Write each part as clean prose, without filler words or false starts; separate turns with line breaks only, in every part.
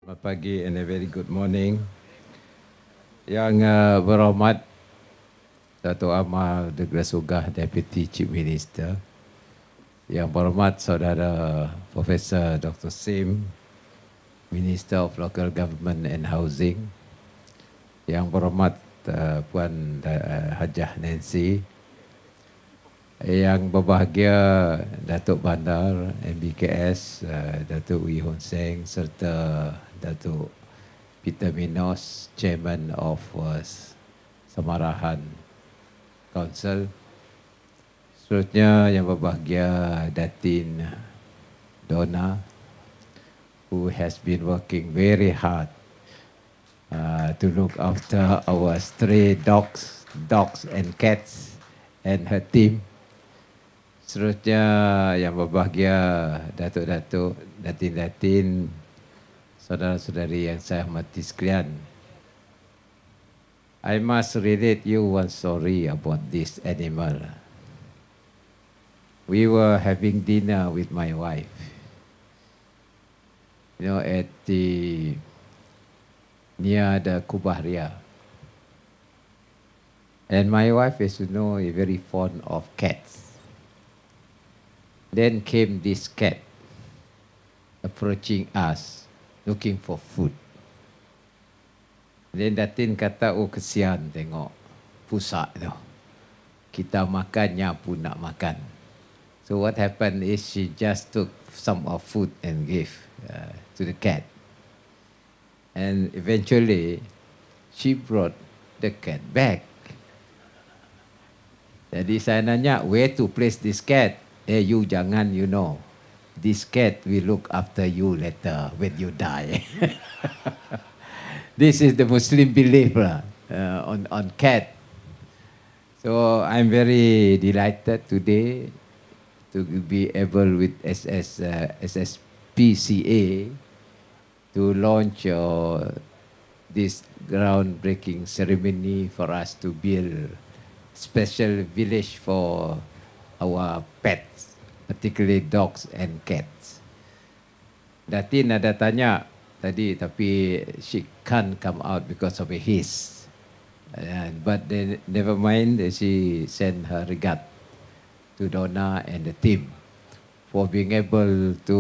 Selamat pagi and a very good morning. Yang berhormat Dato' Amal Degla Sugah, Deputy Chief Minister. Yang berhormat Saudara Profesor Dr. Sim, Minister of Local Government and Housing. Yang berhormat Puan Hajah Nancy. Yang berbahagia Datuk Bandar MBKS, Datuk Wee Hon Seng serta Datuk Peter Minos, Chairman of Samarahan Council. Seterusnya yang berbahagia Datin Donna, who has been working very hard to look after our stray dogs and cats and her team. Seterusnya yang berbahagia Datuk-Datuk, Datin-Datin, saudara-saudari yang saya hormati sekalian. I must relate you one story about this animal. We were having dinner with my wife, at near the Kubahria. And my wife, as you know, is very fond of cats. Then came this cat approaching us, looking for food. Then Datin kata, oh kesian tengok pusak tu. Kita makannya pun nak makan. So what happened is she just took some of food and gave to the cat. And eventually she brought the cat back. Jadi saya nanya, where to place this cat? You jangan, this cat will look after you later when you die. This is the Muslim belief on cat. So I'm very delighted today to be able with SSPCA to launch this groundbreaking ceremony for us to build special village for our pets, particularly dogs and cats. Datin ada tanya tadi, tapi she can't come out because of a hiss. But then, never mind, she sent her regard to Donna and the team for being able to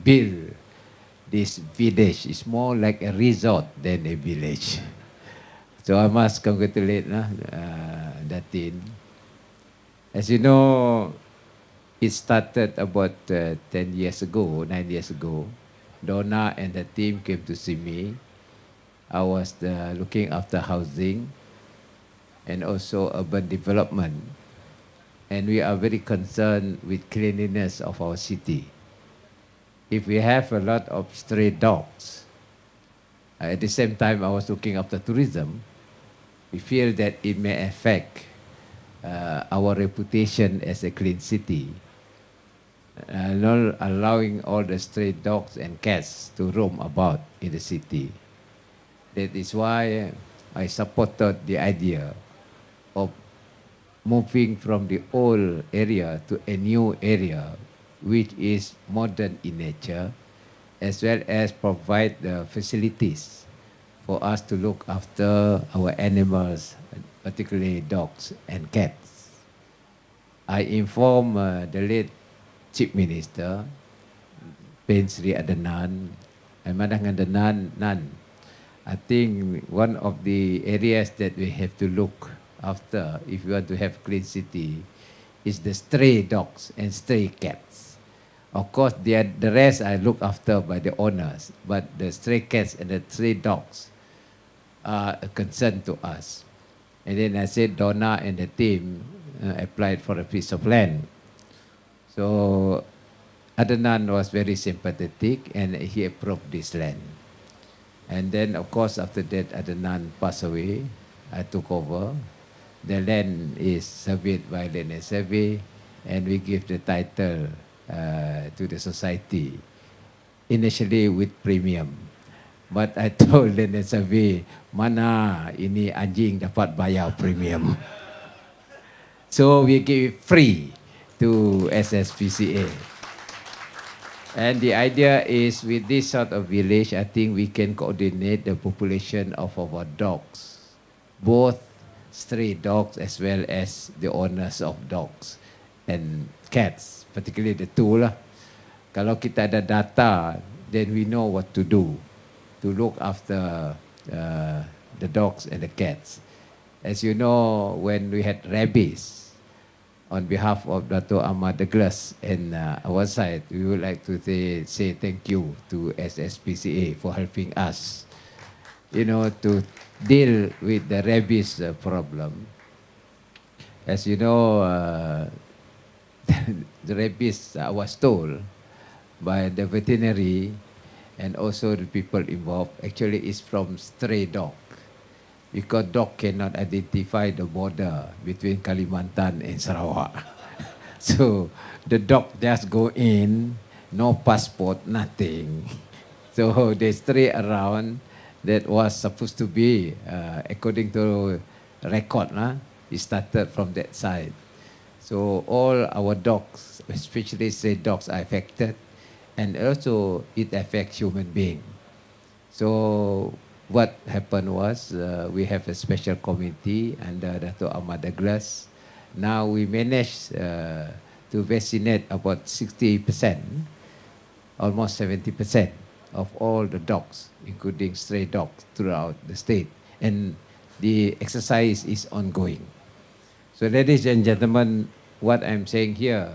build this village. It's more like a resort than a village. So I must congratulate Datin. As you know, it started about 9 years ago. Donna and the team came to see me. I was looking after housing and also urban development. And we are very concerned with cleanliness of our city. If we have a lot of stray dogs, at the same time I was looking after tourism, we feel that it may affect our reputation as a clean city, not allowing all the stray dogs and cats to roam about in the city. That is why I supported the idea of moving from the old area to a new area, which is modern in nature, as well as provide the facilities for us to look after our animals, particularly dogs and cats. I informed the late Chief Minister, Pen Sri Adenan, and Madam Adenan, I think one of the areas that we have to look after if we want to have clean city is the stray dogs and stray cats. Of course, the rest are looked after by the owners, but the stray cats and the stray dogs are a concern to us. And then I said Donna and the team applied for a piece of land. So Adnan was very sympathetic and he approved this land. And then, of course, after that, Adnan passed away. I took over. The land is surveyed by Land and Survey, and we give the title to the society, initially with premium. But I told Land and Survey, mana ini anjing dapat bayar premium. So we give it free to SSPCA. And the idea is with this sort of village, I think we can coordinate the population of our dogs, both stray dogs as well as the owners of dogs and cats, particularly the two lah. Kalau kita ada data, then we know what to do to look after the dogs and the cats. As you know, when we had rabies, on behalf of Dr. Ahmad Douglas and our side, we would like to say thank you to SSPCA for helping us, you know, to deal with the rabies problem. As you know, the rabies, I was told by the veterinary and also the people involved, actually is from stray dog. Because dog cannot identify the border between Kalimantan and Sarawak. So the dog just go in, no passport, nothing. So they stray around. That was supposed to be, according to record, it started from that side. So all our dogs, especially stray dogs, are affected. And also it affects human being. So what happened was we have a special committee under Dr. Ahmad Douglas. Now we managed to vaccinate about 60%, almost 70% of all the dogs, including stray dogs throughout the state. And the exercise is ongoing. So ladies and gentlemen, what I'm saying here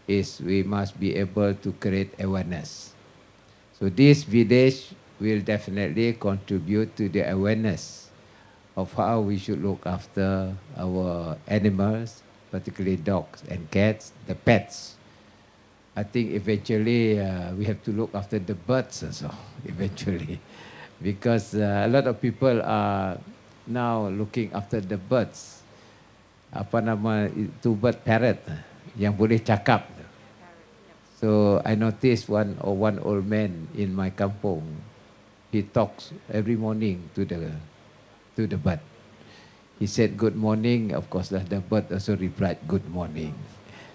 is we must be able to create awareness. So this village will definitely contribute to the awareness of how we should look after our animals, particularly dogs and cats, the pets. I think eventually we have to look after the birds also, eventually. Because a lot of people are now looking after the birds. Apa nama itu bird parrot yang boleh cakap. So I noticed one old man in my kampung. He talks every morning to the bird. He said good morning. Of course, the bird also replied good morning.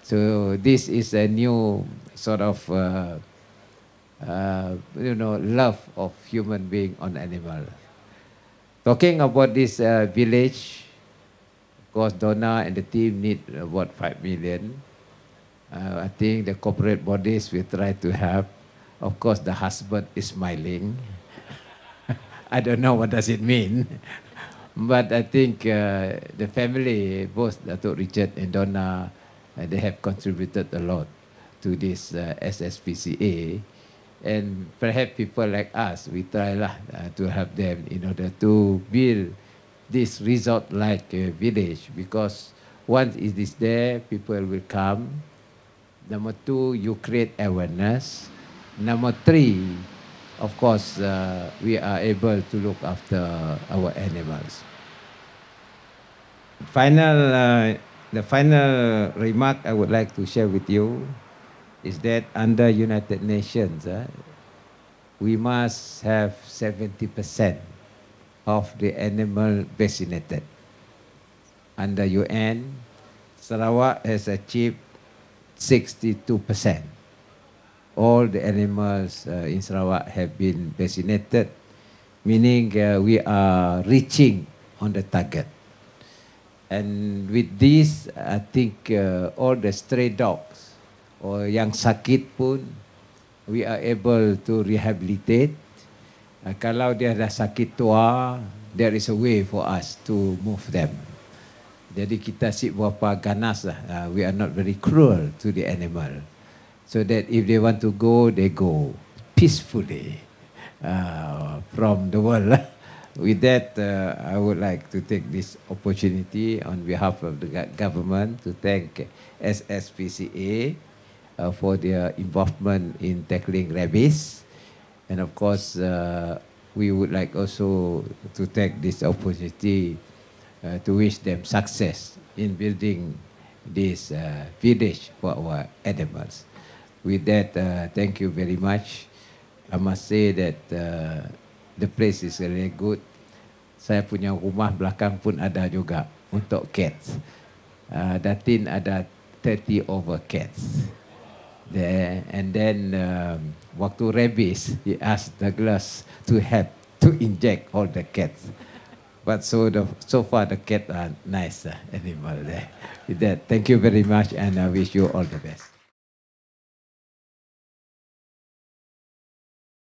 So this is a new sort of love of human being on animal. Talking about this village, of course, Donna and the team need about 5 million. I think the corporate bodies will try to help. Of course, the husband is smiling. I don't know what does it mean. But I think the family, both Datuk Richard and Donna, they have contributed a lot to this SSPCA. And perhaps people like us, we try to help them in order to build this resort-like village. Because once it is there, people will come. Number 2, you create awareness. Number 3, of course, we are able to look after our animals. The final remark I would like to share with you is that under United Nations, we must have 70% of the animal vaccinated. Under UN, Sarawak has achieved 62%. All the animals in Sarawak have been vaccinated, meaning we are reaching on the target. And with this, I think all the stray dogs or yang sakit pun, we are able to rehabilitate. Kalau dia dah sakit tua, there is a way for us to move them. Jadi kita si berapa ganas lah. We are not very cruel to the animal. So that if they want to go, they go peacefully from the world. With that, I would like to take this opportunity on behalf of the government to thank SSPCA for their involvement in tackling rabies. And of course, we would like also to take this opportunity to wish them success in building this village for our animals. With that, thank you very much. I must say that the place is really good. Saya punya rumah belakang pun ada juga untuk cats. Datin ada 30 over cats. there. And then waktu rabies, he asked Douglas to help to inject all the cats. But so far the cat are nice animal there. With that, thank you very much, and I wish you all the best.